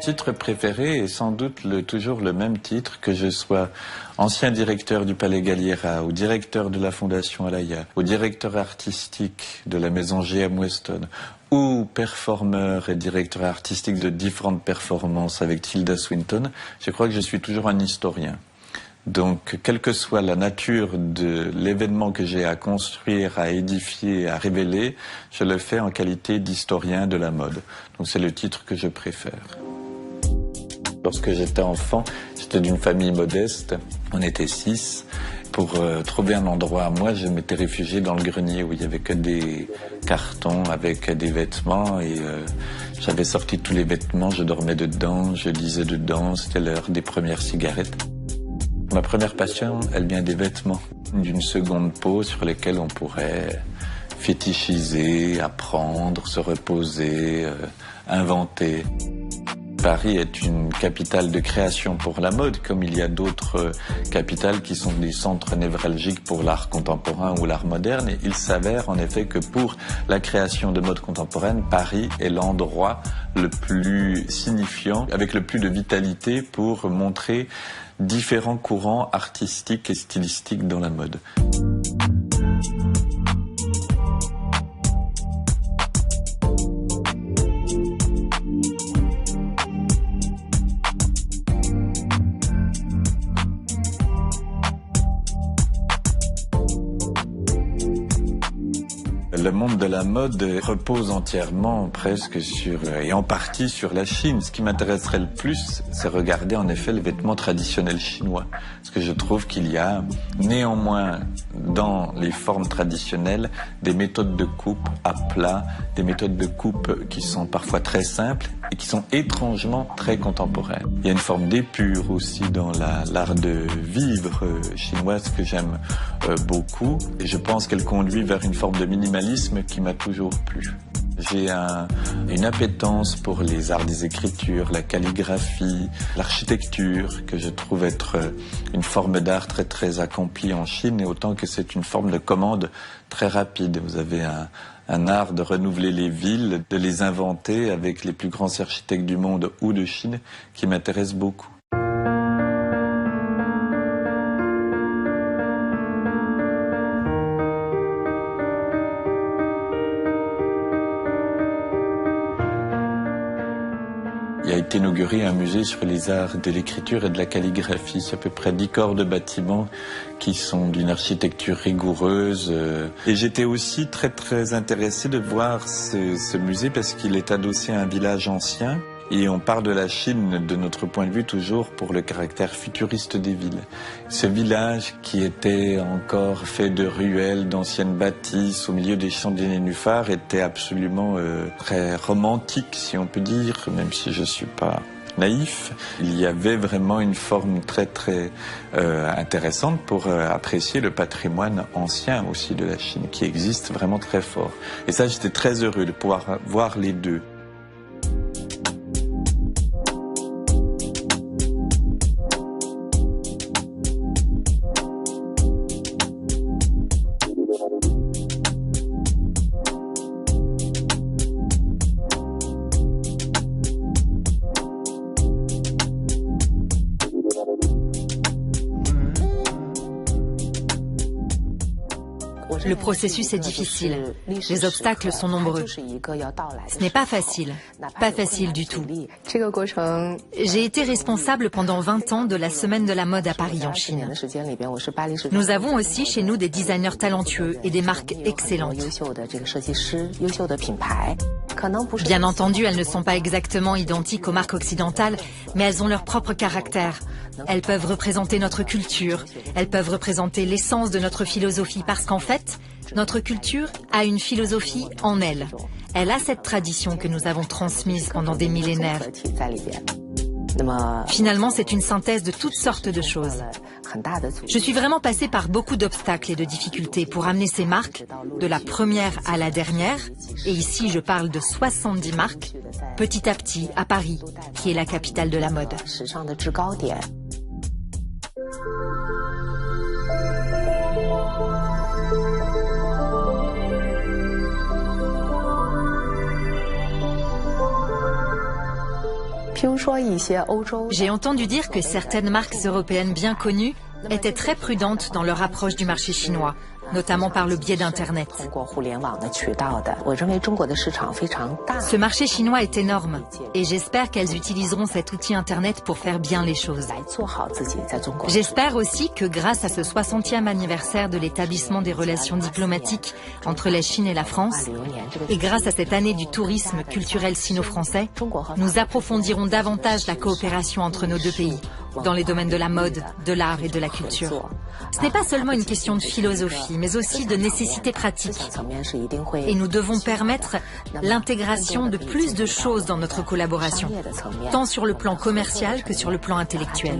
titre préféré est sans doute toujours le même titre, que je sois ancien directeur du Palais Galliera, ou directeur de la Fondation Alaya, ou directeur artistique de la maison GM Weston, ou performeur et directeur artistique de différentes performances avec Tilda Swinton. Je crois que je suis toujours un historien. Donc, quelle que soit la nature de l'événement que j'ai à construire, à édifier, à révéler, je le fais en qualité d'historien de la mode. Donc, c'est le titre que je préfère. Lorsque j'étais enfant, j'étais d'une famille modeste. On était 6. Pour trouver un endroit à moi, je m'étais réfugié dans le grenier où il y avait que des cartons avec des vêtements et j'avais sorti tous les vêtements, je dormais dedans, je lisais dedans, c'était l'heure des premières cigarettes. Ma première passion, elle vient des vêtements, d'une seconde peau sur lesquels on pourrait fétichiser, apprendre, se reposer, inventer. Paris est une capitale de création pour la mode, comme il y a d'autres capitales qui sont des centres névralgiques pour l'art contemporain ou l'art moderne. Et il s'avère en effet que pour la création de mode contemporaine, Paris est l'endroit le plus signifiant, avec le plus de vitalité pour montrer différents courants artistiques et stylistiques dans la mode. Le monde de la mode repose entièrement presque et en partie sur la Chine. Ce qui m'intéresserait le plus, c'est regarder en effet les vêtements traditionnels chinois. Parce que je trouve qu'il y a néanmoins dans les formes traditionnelles des méthodes de coupe à plat, des méthodes de coupe qui sont parfois très simples et qui sont étrangement très contemporaines. Il y a une forme d'épure aussi dans l'art de vivre chinoise que j'aime beaucoup. Et je pense qu'elle conduit vers une forme de minimalisme qui m'a toujours plu. J'ai une appétence pour les arts des écritures, la calligraphie, l'architecture, que je trouve être une forme d'art très très accomplie en Chine, et autant que c'est une forme de commande très rapide. Vous avez un art de renouveler les villes, de les inventer avec les plus grands architectes du monde ou de Chine, qui m'intéresse beaucoup. Il a été inauguré un musée sur les arts de l'écriture et de la calligraphie. C'est à peu près 10 corps de bâtiments qui sont d'une architecture rigoureuse. Et j'étais aussi très très intéressé de voir ce musée parce qu'il est adossé à un village ancien. Et on parle de la Chine, de notre point de vue, toujours pour le caractère futuriste des villes. Ce village qui était encore fait de ruelles, d'anciennes bâtisses, au milieu des champs de nénuphars, était absolument très romantique, si on peut dire, même si je suis pas naïf. Il y avait vraiment une forme très très intéressante pour apprécier le patrimoine ancien aussi de la Chine, qui existe vraiment très fort. Et ça, j'étais très heureux de pouvoir voir les deux. Le processus est difficile. Les obstacles sont nombreux. Ce n'est pas facile du tout. J'ai été responsable pendant 20 ans de la Semaine de la mode à Paris en Chine. Nous avons aussi chez nous des designers talentueux et des marques excellentes. Bien entendu, elles ne sont pas exactement identiques aux marques occidentales, mais elles ont leur propre caractère. Elles peuvent représenter notre culture, elles peuvent représenter l'essence de notre philosophie, parce qu'en fait, notre culture a une philosophie en elle. Elle a cette tradition que nous avons transmise pendant des millénaires. Finalement, c'est une synthèse de toutes sortes de choses. Je suis vraiment passée par beaucoup d'obstacles et de difficultés pour amener ces marques, de la première à la dernière, et ici je parle de 70 marques, petit à petit à Paris, qui est la capitale de la mode. J'ai entendu dire que certaines marques européennes bien connues étaient très prudentes dans leur approche du marché chinois, notamment par le biais d'Internet. Ce marché chinois est énorme et j'espère qu'elles utiliseront cet outil Internet pour faire bien les choses. J'espère aussi que grâce à ce 60e anniversaire de l'établissement des relations diplomatiques entre la Chine et la France, et grâce à cette année du tourisme culturel sino-français, nous approfondirons davantage la coopération entre nos deux pays, dans les domaines de la mode, de l'art et de la culture. Ce n'est pas seulement une question de philosophie, mais aussi de nécessité pratique. Et nous devons permettre l'intégration de plus de choses dans notre collaboration, tant sur le plan commercial que sur le plan intellectuel.